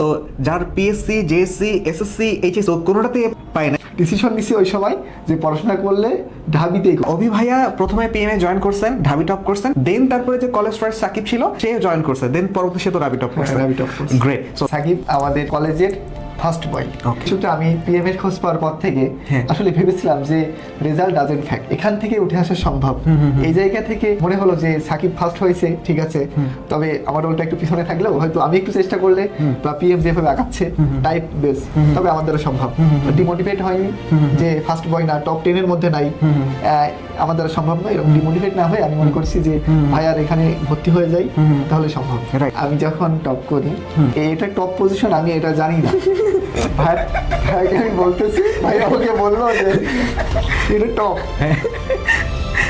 তো যার PSC, JSC, SSC, HS কোনোটাতে পায় না, ডিসিশন নিছি ওই সময় যে পড়াশোনা করলে ঢাবিতেই করব। অভি ভাইয়া প্রথমে পিএমএ জয়েন করছেন, ঢাবি টপ করছেন, দেন তারপরে যে কলেজ ফার্স্ট সাকিব ছিল সে জয়েন করছে, দেন পরবর্তী সে তো রাবি টপ করছে। রাবি টপ করছে। গ্রেট। সো সাকিব আমাদের কলেজের ফার্স্ট বয়। Okay. কিছুটা আমি পিএম এর খোঁজ পাওয়ার পর থেকে হ্যাঁ। আসলে ভেবেছিলাম যে রেজাল্ট ডাজেন্ট ফ্যাক্ট, এখান থেকে উঠে আসা সম্ভব। এই জায়গা থেকে মনে হলো যে সাকিব ফার্স্ট হয়েছে, ঠিক আছে, তবে আমার রোলটা একটু পিছনে থাকলেও হয়তো আমি একটু চেষ্টা করলে বা পিএম যেভাবে আগাচ্ছে টাইপ বেস, তবে আমাদেরও সম্ভব। ডিমোটিভেট হয়নি যে ফার্স্ট বয় না, টপ 10 এর মধ্যে নাই, আমাদের সম্ভব নয়, এরকম ডিমোটিভেট না হয়ে আমি মনে করছি যে ভাই আর এখানে ভর্তি হয়ে যাই, তাহলে সম্ভব। Right. আমি যখন টপ করি, এটা টপ পজিশন আমি এটা জানি না, ভাইকে আমি বলতেছি, ভাই আমাকে বললো যে এটা টপ।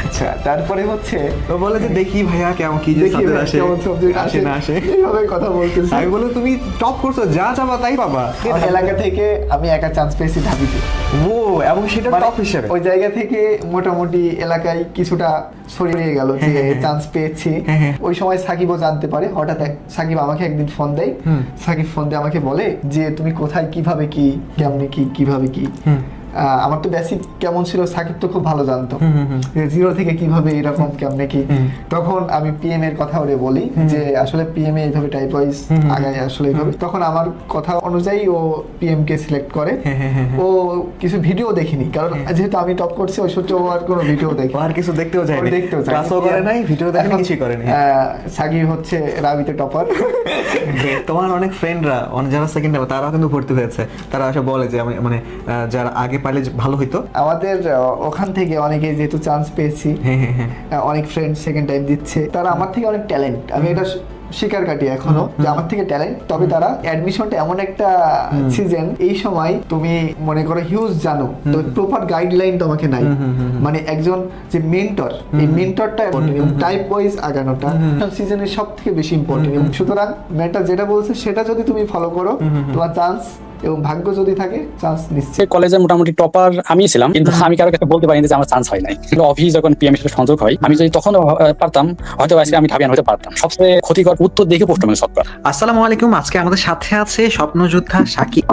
আচ্ছা, তারপরে হচ্ছে তো বলে যে দেখি ভাইয়া কেমন কি যে দেখি সাবজেক্ট ভাই আসে, কেমন সাবজেক্ট আসে আসে না আসে। এইভাবে কথা বলতেছি। আমি বলে তুমি টপ করছো, যা চাবা তাই পাবা। আমার এলাকা থেকে আমি একা চান্স পেয়েছি ঢাবিতে। ও, এবং সেটা মানে টপ হিসেবে। ওই জায়গা থেকে মোটামুটি এলাকায় কিছুটা ছড়িয়ে গেল যে চান্স পেয়েছি। ওই সময় সাকিবও জানতে পারে, হঠাৎ সাকিব আমাকে একদিন ফোন দেয়। সাকিব ফোন দিয়ে আমাকে বলে যে তুমি কোথায়, কিভাবে কি, কেমনে কি, কিভাবে কি। আমার তো বেসিক কেমন ছিল সাকিব তো খুব ভালো জানতো, জিরো থেকে কিভাবে এরকম কেমনে কি। তখন আমি পিএম এর কথা ওরে বলি যে আসলে পিএম এ এইভাবে টাইপ ওয়াইজ আগায়, আসলে এইভাবে। তখন আমার কথা অনুযায়ী ও পিএম কে সিলেক্ট করে। ও কিছু ভিডিও দেখিনি, কারণ যেহেতু আমি টপ করছি ওই সূত্রে ও আর কোনো ভিডিও দেখে, আর কিছু দেখতেও যায় না, দেখতেও চাই ক্লাসও করে নাই, ভিডিও দেখে কিছুই করে নাই। সাকিব হচ্ছে রাবিতে টপার। তোমার অনেক ফ্রেন্ডরা, যারা সেকেন্ড টাইম, তারাও কিন্তু ভর্তি হয়েছে, তারা এসে বলে যে আমি মানে যারা আগে পারলে ভালো হইতো। আমাদের ওখান থেকে অনেকে যেহেতু চান্স পেয়েছি, অনেক ফ্রেন্ড সেকেন্ড টাইম দিচ্ছে, তারা আমার থেকে অনেক ট্যালেন্ট, আমি এটা স্বীকার কাটি এখনো যে আমার থেকে ট্যালেন্ট। তবে তারা অ্যাডমিশনটা এমন একটা সিজন, এই সময় তুমি মনে করো হিউজ জানো, তো প্রপার গাইডলাইন তোমাকে নাই। মানে একজন যে মেন্টর, এই মেন্টরটা টাইপ ওয়াইজ আগানোটা সিজনের সব থেকে বেশি ইম্পর্টেন্ট। সুতরাং মেন্টর যেটা বলছে সেটা যদি তুমি ফলো করো, তোমার চান্স এবং ভাগ্য যদি থাকে, চান্স নিশ্চয়ই। কলেজে মোটামুটি টপার আমি ছিলাম, কিন্তু আমি কারো কাছে বলতে পারিনি যে আমার চান্স হয় নাই। অফিস যখন পিএম এর সাথে সংযোগ হয়, আমি যদি তখন পারতাম, হয়তো আজকে আমি ঢাবিয়ান হতে পারতাম। সবচেয়ে ক্ষতিকর উত্তর দেখে পোস্ট মানে সব। আসসালামু আলাইকুম। আজকে আমাদের সাথে আছে স্বপ্নযোদ্ধা সাকিব,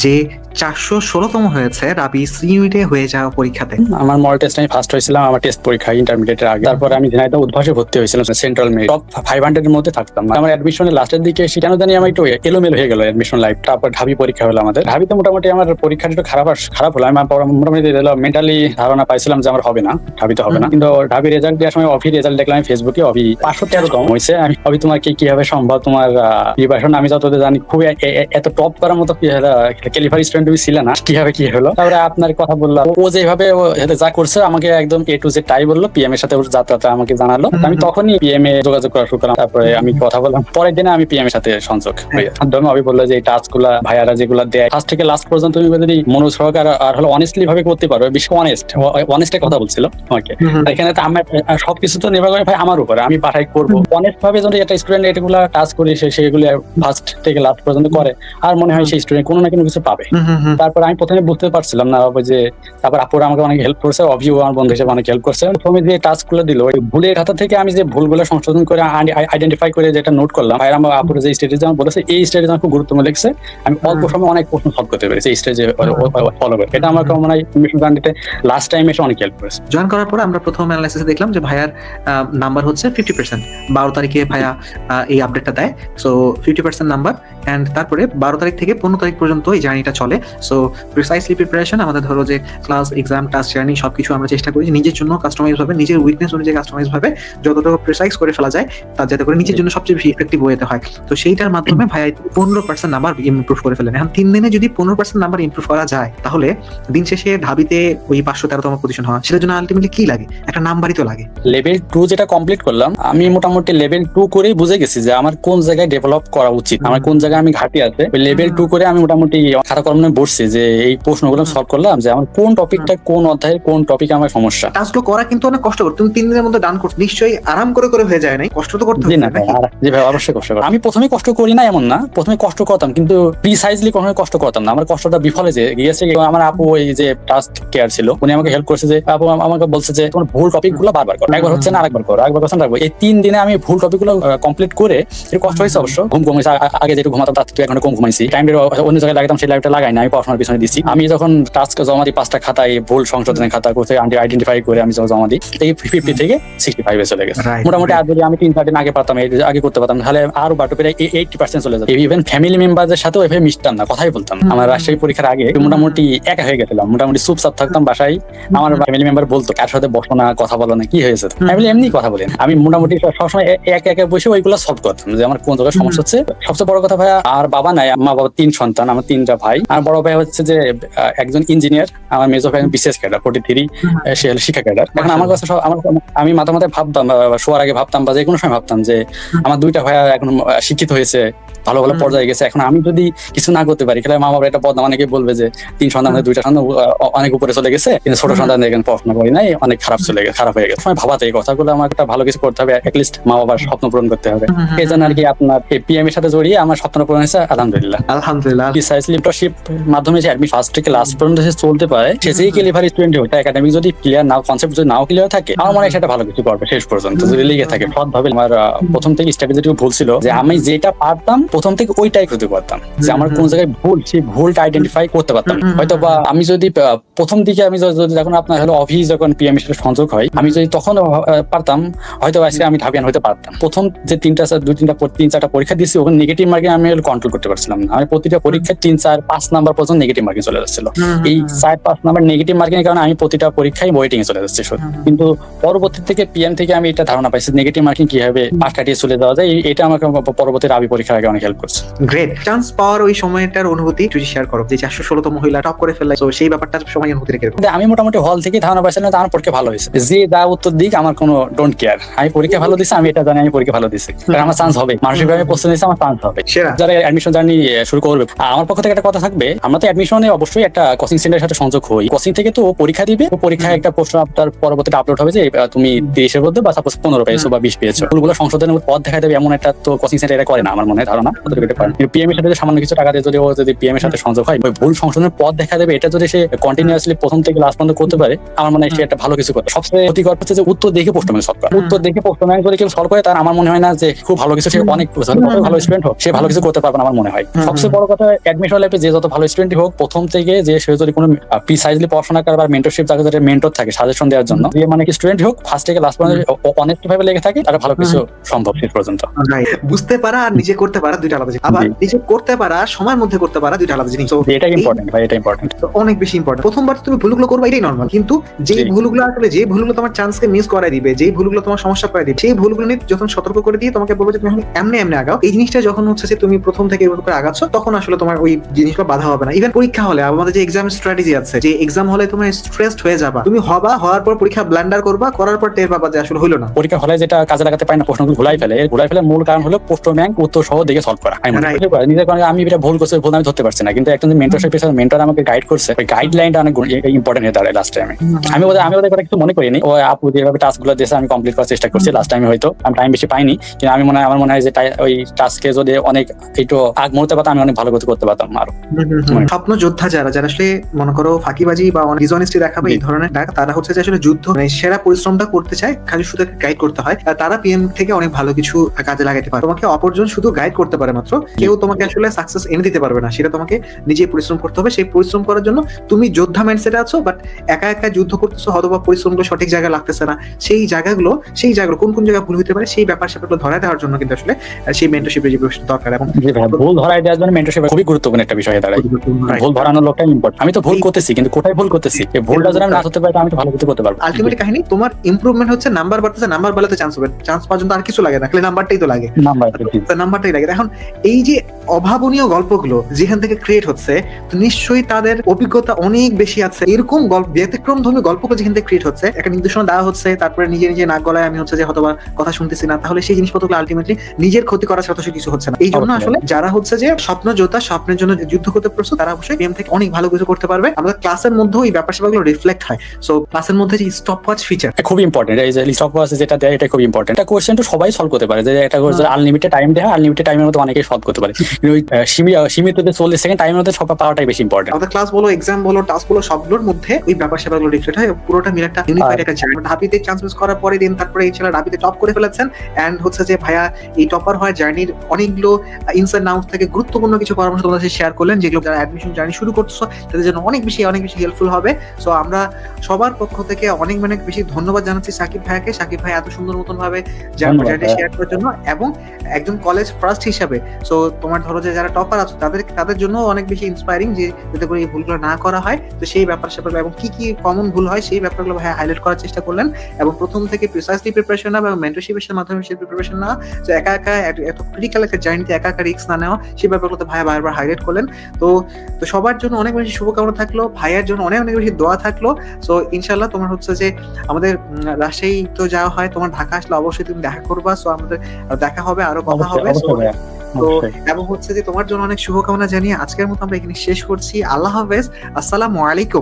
যে 416তম হয়েছে রাবি সি ইউনিটে হয়ে যাওয়া পরীক্ষাতে। আমার মডেল টেস্ট আমি ফার্স্ট হয়েছিলাম আমার টেস্ট পরীক্ষা ইন্টারমিডিয়েটের আগে। তারপরে আমি ঝিনাইদহ উদ্ভাসে ভর্তি হয়েছিলাম, সেন্ট্রাল মেরিট টপ 500 এর মধ্যে থাকতাম। আমার অ্যাডমিশনের লাস্টের দিকে সেখানে জানি আমার একটু এলোমেলো হয়ে গেল অ্যাডমিশন লাইফ। তারপর ঢাবি পরীক্ষা হলো আমাদের। ঢাবিতে মোটামুটি আমার পরীক্ষাটা একটু খারাপ হলো। আমি মোটামুটি মেন্টালি ধারণা পাইছিলাম যে আমার হবে না, ঢাবিতে হবে না। কিন্তু ঢাবি রেজাল্ট দেওয়ার সময় অভি রেজাল্ট দেখলাম আমি ফেসবুকে, অভি 513তম হয়েছে। আমি অভি তোমার কিভাবে সম্ভব, তোমার প্রিপারেশন আমি যতটা জানি খুব এত টপ করার মতো ক্যালিফার স্টুডেন্ট তুমি ছিল না, কিভাবে কি হলো। তারপরে আপনার কথা বললাম, ও যেভাবে যা করছে আমাকে একদম এ টু জেড তাই বললো, পিএম এর সাথে ওর যাত্রাটা আমাকে জানালো। আমি তখনই পিএম এ যোগাযোগ করা শুরু করলাম। তারপরে আমি কথা বললাম, পরের দিনে আমি পিএম এর সাথে সংযোগ হয়ে মাধ্যমে অভি বললো যে এই টাস্ক গুলা ভাইয়ারা যেগুলা দেয় ফার্স্ট থেকে লাস্ট পর্যন্ত তুমি যদি মনোযোগ সহকারে আর হলো অনেস্টলি ভাবে করতে পারো, বেশি অনেস্ট কথা বলছিল আমাকে। এখানে তো আমার সবকিছু তো নির্ভর করে ভাই আমার উপরে, আমি পাঠাই করবো অনেস্ট ভাবে। যদি একটা স্টুডেন্ট এগুলা টাস্ক করি, সেগুলো ফার্স্ট থেকে লাস্ট পর্যন্ত করে, আর মনে হয় সেই স্টুডেন্ট কোনো না কোনো কিছু পাবে। তারপর আমি প্রথমে বুঝতে পারছিলাম না যে, তারপর আপুরা আমাকে অনেক হেল্প করছে, অভিও আমার বন্ধু হিসেবে অনেক হেল্প করছে। প্রথমে যে টাস্ক গুলো দিল, ওই ভুলের খাতা থেকে আমি যে ভুলগুলো সংশোধন করে আইডেন্টিফাই করে যেটা নোট করলাম, ভাই আমার আপুরা যে স্ট্র্যাটেজি আমার বলেছে, এই স্ট্র্যাটেজি আমার খুব গুরুত্বপূর্ণ লেগেছে। আমি অল্প সময় অনেক প্রশ্ন সলভ করতে পেরেছি এই স্টেজে ফলো করে। এটা আমার মনে হয় মিশন গান্ডিতে লাস্ট টাইম এসে অনেক হেল্প করেছে। জয়েন করার পরে আমরা প্রথম অ্যানালাইসিসে দেখলাম যে ভাইয়ার নাম্বার হচ্ছে 50%। 12 তারিখে ভাইয়া এই আপডেটটা দেয়। সো 50% নাম্বার, অ্যান্ড তারপরে 12 তারিখ থেকে 15 তারিখ পর্যন্ত এই জার্নিটা চলে। সো প্রিসাইসলি প্রিপারেশন, আমাদের ধরো যে ক্লাস, এক্সাম, টাস্ক, জার্নি সবকিছু আমরা চেষ্টা করি নিজের জন্য কাস্টমাইজ ভাবে, নিজের উইকনেস অনুযায়ী কাস্টমাইজ ভাবে যতটুকু প্রিসাইজ করে ফেলা যায়, তার যাতে করে নিজের জন্য সবচেয়ে বেশি ইফেক্টিভ ওয়েতে হয়। তো সেইটার মাধ্যমে ভাইয়া 15% নাম্বার ইমপ্রুভ করে ফেলেন। এখন 3 দিনে যদি 15% নাম্বার ইমপ্রুভ করা যায়, তাহলে দিন শেষে ঢাবিতে ওই 513তম পজিশন হওয়া, সেটার জন্য আলটিমেটলি কি লাগে? একটা নাম্বারই তো লাগে। লেভেল 2 যেটা কমপ্লিট করলাম, আমি মোটামুটি লেভেল 2 করেই বুঝে গেছি যে আমার কোন জায়গায় ডেভেলপ করা উচিত, আমার কোন জায়গায় আমি ঘাটি আছে। ওই লেভেল 2 করে আমি মোটামুটি খাতা কলমে আমি বসছি যে এই প্রশ্নগুলো সলভ করলাম যে আমার কোন টপিকটা কোন অধ্যায়ের কোন টপিক আমার সমস্যা। টাস্কগুলো করা কিন্তু অনেক কষ্টকর, তুমি 3 দিনের মধ্যে ডান করছো, নিশ্চয়ই আরাম করে করে হয়ে যায় নাই, কষ্ট তো করতে জি হবে না ভাই, জি ভাই অবশ্যই কষ্ট করতাম। আমি প্রথমে কষ্ট করি না এমন না, প্রথমে কষ্ট করতাম কিন্তু প্রিসাইজলি কখনোই কষ্ট করতাম না। আমার কষ্টটা বিফলে যে গিয়েছে। আমার আপু ওই যে টাস্ক কেয়ার ছিল, উনি আমাকে হেল্প করছে যে আপু আমাকে বলছে যে তোমার ভুল টপিক গুলো বারবার করো, একবার হচ্ছে না আরেকবার করো, একবার করছেন রাখবো। এই 3 দিনে আমি ভুল টপিক গুলো কমপ্লিট করে একটু কষ্ট হয়েছে অবশ্য, ঘুম কমেছে। আগে যেটু ঘুমাতাম তার থেকে 1 ঘন্টা কম ঘুমাইছি। টাইমটা অন্য জায়গায় লাগাতাম, সেই লাইফটা লাগাই না, আমি পড়াশোনার পিছনে দিচ্ছি। আমি যখন টাস্ক জমা দিই 5টা খাতায় ভুল সংশোধনের খাতা করতে আইডেন্টিফাই করে আমি জমা দিই, এই 50 থেকে 65 এ চলে গেছে। Right, মোটামুটি আর যদি আমি 3-4 দিন আগে পারতাম, আগে করতে পারতাম, তাহলে আরো বাটো পেরে 80% চলে যেত। ইভেন ফ্যামিলি মেম্বারদের সাথেও এভাবে মিশতাম না, কথাই বলতাম। আমার রাজশাহী পরীক্ষার আগে মোটামুটি একা হয়ে গেছিলাম, মোটামুটি চুপচাপ থাকতাম বাসায়। আমার ফ্যামিলি মেম্বার বলতো কার সাথে বসো না, কথা বলো না, কি হয়েছে? ফ্যামিলি এমনি কথা বলেন। আমি মোটামুটি সবসময় একা একা বসে ওইগুলো সলভ করতাম যে আমার কোন জায়গায় সমস্যা হচ্ছে। সবচেয়ে বড় কথা ভাইয়া, আর বাবা নাই, মা বাবা 3 সন্তান, আমার 3টা ভাই। আর বড় ভাই হচ্ছে যে একজন ইঞ্জিনিয়ার, আমার মেজো ভাই বিশেষ ক্যাডার 43, সে হলো শিক্ষা ক্যাডার। এখন আমার কাছে আমি মাথা মাথায় ভাবতাম, শোয়ার আগে ভাবতাম বা যে কোনো সময় ভাবতাম যে আমার 2টা ভাইয়া এখন শিক্ষিত হয়েছে, ভালো ভালো পর্যায়ে গেছে। এখন আমি যদি কিছু না করতে পারি, তাহলে মা বাবার একটা বদনাম, অনেকে বলবে যে 3 সন্তান 2টা সন্তান অনেক উপরে চলে গেছে, কিন্তু ছোট সন্তান দেখেন পড়াশোনা করি নাই, অনেক খারাপ হয়ে গেছে। সময় ভাবাতে এই কথাগুলো আমার একটা ভালো কিছু করতে হবে, অ্যাটলিস্ট মা বাবার স্বপ্ন পূরণ করতে হবে। এই জন্য আর কি আপনার পিএম এর সাথে জড়িয়ে আমার স্বপ্ন পূরণ হয়েছে, আলহামদুলিল্লাহ। আলহামদুলিল্লাহ। প্রিসাইসলি মেন্টরশিপ মাধ্যমে যে অ্যাডমিশন ফার্স্ট থেকে লাস্ট পর্যন্ত সে চলতে পারে, সে যেই ক্যালিভার স্টুডেন্ট হোক, একাডেমিক যদি ক্লিয়ার নাও, কনসেপ্ট যদি নাও ক্লিয়ার থাকে, আমার মনে হয় সেটা ভালো কিছু করবে শেষ পর্যন্ত যদি লেগে থাকে সৎভাবে। আমার প্রথম থেকে স্ট্র্যাটেজি ভুল ছিল যে আমি যেটা পারতাম প্রথম থেকে ওইটাই করতে পারতাম, যে আমার কোন জায়গায় ভুল, সেই ভুলটা আইডেন্টিফাই করতে পারতাম। হয়তো বা আমি যদি প্রথম দিকে আমি যদি যখন আপনার হলো অফিস যখন পিএম এর সাথে সংযোগ হয়, আমি যদি তখন পারতাম, হয়তো আজকে আমি ঢাবিয়ান হতে পারতাম। প্রথম যে 3-4টা পরীক্ষা দিয়েছি, ওখানে নেগেটিভ মার্কিং আমি কন্ট্রোল করতে পারছিলাম না। আমি প্রতিটা পরীক্ষায় 3-4-5 নাম্বার পর্যন্ত নেগেটিভ মার্কিং চলে যাচ্ছিল। এই 4-5 নাম্বার নেগেটিভ মার্কিং এর কারণে আমি প্রতিটা পরীক্ষায় ওয়েটিং এ চলে যাচ্ছে। কিন্তু পরবর্তী থেকে পিএম থেকে আমি এটা ধারণা পাইছি নেগেটিভ মার্কিং কিভাবে পাশ কাটিয়ে চলে যাওয়া যায়। এটা আমাকে পরবর্তী রাবি পরীক্ষার আগে অনেক হেল্প করছে। গ্রেট। চান্স পাওয়ার ওই সময়টার অনুভূতি যদি শেয়ার করো, যে 416তম মহিলা টপ করে ফেললে, তো সেই ব্যাপারটার সময় অনুভূতি রেখে। আমি মোটামুটি হল থেকে ধারণা পাইছিলাম যে আমার পরীক্ষা ভালো হয়েছে, যে যা উত্তর দিক আমার কোনো ডোন্ট কেয়ার, আমি পরীক্ষা ভালো দিচ্ছি, আমি এটা জানি আমি পরীক্ষা ভালো দিচ্ছি, আমার চান্স হবে, মানসিকভাবে প্রস্তুত নিয়েছি, আমার চান্স হবে। যারা অ্যাডমিশন জার্নি শুরু করবে, আমার পক্ষ থেকে একটা কথা থাকবে, আমরা তো অ্যাডমিশনে অবশ্যই একটা কোচিং সেন্টারের সাথে সংযোগ হই। কোচিং থেকে তো পরীক্ষা দিবে, পরীক্ষায় একটা প্রশ্ন আপনার পরবর্তীতে আপলোড হবে যে তুমি 30 এর মধ্যে বা সাপোজ 15 পেয়েছো বা 20 পেয়েছো, ভুলগুলো সংশোধনের পথ দেখা দেবে, এমন একটা তো কোচিং সেন্টার এটা করে না আমার মনে হয়, ধারণা পিএম এর সাথে সামান্য কিছু টাকা দিয়ে যদি পিএম এর সাথে সংযোগ হয়, ওই ভুল সংশোধনের পথ দেখা দেবে, এটা যদি সে কন্টিনিউয়াসলি প্রথম থেকে লাস্ট পর্যন্ত করতে পারে, আমার মনে হয় সে একটা ভালো কিছু করে। সবচেয়ে ক্ষতিকর হচ্ছে যে উত্তর দেখে প্রশ্ন সলভ করা। উত্তর দেখে প্রশ্ন করে কেউ সলভ করে, তার আমার মনে হয় না যে খুব ভালো কিছু, সে অনেক ভালো স্টুডেন্ট হোক, সে ভালো কিছু করতে পারবে না আমার মনে হয়। সবচেয়ে বড় কথা, অ্যাডমিশন লাইফে যে যত ভালো স্টুডেন্ট হোক, প্রথম থেকে যে সে যদি কোনো প্রিসাইজলি পড়াশোনা করে বা মেন্টরশিপ, যাকে যাদের মেন্টর থাকে সাজেশন দেওয়ার জন্য, যে মানে কি স্টুডেন্ট হোক, ফার্স্ট থেকে লাস্ট পর্যন্ত অনেস্ট ভাবে লেগে থাকে, তারা ভালো কিছু সম্ভব শেষ পর্যন্ত। বুঝতে পারা আর নিজে করতে পারা দুইটা আলাদা জিনিস, আবার নিজে করতে পারা সময়ের মধ্যে করতে পারা দুইটা আলাদা জিনিস। এটা ইম্পর্টেন্ট ভাই, এটা ইম্পর্টেন্ট, অনেক বেশি ইম্পর্টেন্ট। প্রথমবার তুমি ভুলগুলো করবে, এটাই নরমাল, কিন্তু যে ভুলগুলো আসলে, যে ভুলগুলো তোমার চান্সকে মিস করাই দিবে, যে ভুলগুলো তোমার সমস্যা করে দিবে, সেই ভুলগুলো নিয়ে যখন সতর্ক করে দিয়ে তোমাকে বলবো যে তুমি এমনি আগাও, এই জিনিসটা যখন হচ্ছে যে তুমি প্রথম থেকে এরকম করে আগাচ্ছ, তখন আসলে তোমার ওই জিনিসগুলো বাধা হবে না। ইভেন পরীক্ষা হলে আমাদের যে এক্সাম স্ট্র্যাটেজি আছে, যে এক্সাম হলে তুমি স্ট্রেসড হয়ে যাবা, তুমি হওয়ার পর পরীক্ষা ব্লান্ডার করবা, করার পর টের পাবা যে আসলে হইলো না। পরীক্ষা হলে যেটা কাজে লাগাতে পারে না, প্রশ্নগুলো ভুলাই ফেলে মূল কারণ হলো প্রশ্ন ব্যাংক উত্তর সহ দেখে সলভ করা। নিজের কারণে আমি এটা ভুল করছি, ভুল আমি ধরতে পারছি না, কিন্তু একজন মেন্টরশিপ এর মেন্টর আমাকে গাইড করছে, ওই গাইডলাইনটা অনেক ইম্পর্টেন্ট হয়ে দাঁড়ায় লাস্ট টাইমে। আমি ওদের কথা কিছু মনে করিনি, ও আপু যেভাবে টাস্কগুলো দিয়েছে আমি কমপ্লিট করার চেষ্টা করছি। লাস্ট টাইমে হয়তো আমি টাইম বেশি পাইনি, কিন্তু আমার মনে হয় যে ওই টাস্কে যদি অনেক একটু আগ মুহূর্তে পারতাম, আমি অনেক ভালো কিছু করতে পারতাম আরো। স্বপ্ন যোদ্ধা যারা আসলে মনে করো ফাঁকিবাজি বা ডিসঅনেস্টি দেখাবে, এই ধরনের তারা হচ্ছে যে আসলে যুদ্ধ সেরা পরিশ্রমটা করতে চায়, খালি শুধু গাইড করতে হয়, তারা পিএম থেকে অনেক ভালো কিছু কাজে লাগাতে পারে। তোমাকে অপরজন শুধু গাইড করতে পারে মাত্র, কেউ তোমাকে আসলে সাকসেস এনে দিতে পারবে না, সেটা তোমাকে নিজে পরিশ্রম করতে হবে। সেই পরিশ্রম করার জন্য তুমি যোদ্ধা মাইন্ডসেটে আছো, বাট একা একা যুদ্ধ করতেছো, হয়তো বা পরিশ্রমগুলো সঠিক জায়গায় লাগতেছে না, সেই জায়গাগুলো কোন জায়গায় ভুল হতে পারে, সেই ব্যাপার স্যাপারগুলো ধরায় দেওয়ার জন্য কিন্তু আসলে সেই মেন্টরশিপের যে দরকার। এবং ভুল ধরায় দেওয়ার জন্য মেন্টরশিপ খুবই গুরুত্বপূর্ণ একটা বিষয় দাঁড়ায়। ভুল ধরানোর লোকটা ইম্পর্টেন্ট। আমি তো ভুল করতেছি, কিন্তু কোথায় ভুল করতেছি, এই ভুলটা যদি আমি না ধরতে পারি, আমি তো ভালো কিছু করতে পারবো। আলটিমেট কাহিনী তোমার ইমপ্রুভমেন্ট হচ্ছে নাম্বার বাড়তেছে, নাম্বার বাড়াতে চান্স হবে, চান্স পর্যন্ত আর কিছু লাগে না, খালি নাম্বারটাই তো লাগে, নাম্বারটাই লাগে। এখন এই যে অভাবনীয় গল্পগুলো যেখান থেকে ক্রিয়েট হচ্ছে, তো নিশ্চয়ই তাদের অভিজ্ঞতা অনেক বেশি আছে। এরকম ব্যতিক্রমধর্মী গল্পগুলো যেখান থেকে ক্রিয়েট হচ্ছে, একটা নির্দেশনা দেওয়া হচ্ছে, তারপরে নিজে নাক গলায় আমি হচ্ছে যে হয়তো কথা শুনতেছি না, তাহলে সেই জিনিসপত্রগুলো আলটিমেটলি নিজের ক্ষতি করার সাথে কিছু হচ্ছে না। এই জন্য আসলে যারা হচ্ছে যে স্বপ্ন যোদ্ধা, স্বপ্নের জন্য যুদ্ধ করতে করছো তারা অবশ্যই বিএম থেকে অনেক ভালো কিছু করতে পারবে। আমাদের ক্লাসের মধ্যেও এই ব্যাপার স্যাপারগুলো রিফ্লেক্ট হয়। সো ক্লাসের মধ্যে যে স্টপ ওয়াচ ফিচার খুব ইম্পর্টেন্ট, এই যে লিস্ট অফ আছে যেটা দেয় এটা খুব ইম্পর্টেন্ট। একটা কোয়েশ্চেন তো সবাই সলভ করতে পারে, যে একটা কোয়েশ্চেন আনলিমিটেড টাইম দেয়, আনলিমিটেড টাইমের মধ্যে অনেকেই সলভ করতে পারে, কিন্তু ওই সীমিত যে 40 সেকেন্ড টাইমের মধ্যে সব পাওয়াটাই বেশি ইম্পর্টেন্ট। আমাদের ক্লাস বলো, এক্সাম বলো, টাস্ক বলো, সবগুলোর মধ্যে ওই ব্যাপার স্যাপারগুলো রিফ্লেক্ট হয়, পুরোটা মিলে একটা ইউনিফাইড একটা জার্নি। ঢাবিতে চান্স মিস করার পরে দিন তারপরে এই ছেলে ঢাবিতে টপ করে ফেলেছেন, এন্ড হচ্ছে যে ভাইয়া এই টপার হওয়ার জার্নির অনেকগুলো ইনস এন্ড আউটস থেকে গুরুত্বপূর্ণ কিছু পরামর্শ তোমাদের সাথে শেয়ার করলেন, যেগুলো যারা অ্যাডমিশন জার্নি শুরু করতেছো তাদের জন্য অনেক বেশি হেল্পফুল হবে। সো আমরা সবার পক্ষ থেকে অনেক বেশি ধন্যবাদ জানাচ্ছি সাকিব ভাইয়াকে। সাকিব ভাই এত সুন্দর মতন ভাবে জার্নি শেয়ার করার জন্য, এবং একজন কলেজ ফার্স্ট হিসাবে। সো তোমার ধরো যে যারা টপার আছো তাদের জন্য অনেক বেশি ইন্সপায়ারিং, যে যাতে করে এই ভুলগুলো না করা হয়। তো সেই ব্যাপার স্যাপার এবং কি কমন ভুল হয় সেই ব্যাপারগুলো ভাই হাইলাইট করার চেষ্টা করলেন, এবং প্রথম থেকে প্রিসাইসলি প্রিপারেশন নেওয়া এবং মেন্টরশিপের মাধ্যমে সেই প্রিপারেশন নেওয়া। তো একা এত ক্রিটিক্যাল একটা জার্নিতে একা রিস্ক না নেওয়া, সেই ব্যাপারগুলো ভাইয়া বারবার হাইলাইট করলেন। তো সবার জন্য অনেক বেশি শুভকামনা থাকলো, ভাইয়ার জন্য অনেক বেশি দোয়া থাকলো। সো ইনশাল্লাহ তোমার হচ্ছে যে আমাদের রাজশাহী তো যাওয়া হয়, তোমার ঢাকা আসলে অবশ্যই তুমি দেখা করবা। সো আমাদের দেখা হবে, আরো কথা হবে। তো এবং হচ্ছে যে তোমার জন্য অনেক শুভকামনা জানিয়ে আজকের মতো আমরা এখানে শেষ করছি। আল্লাহ হাফেজ, আসসালামু আলাইকুম।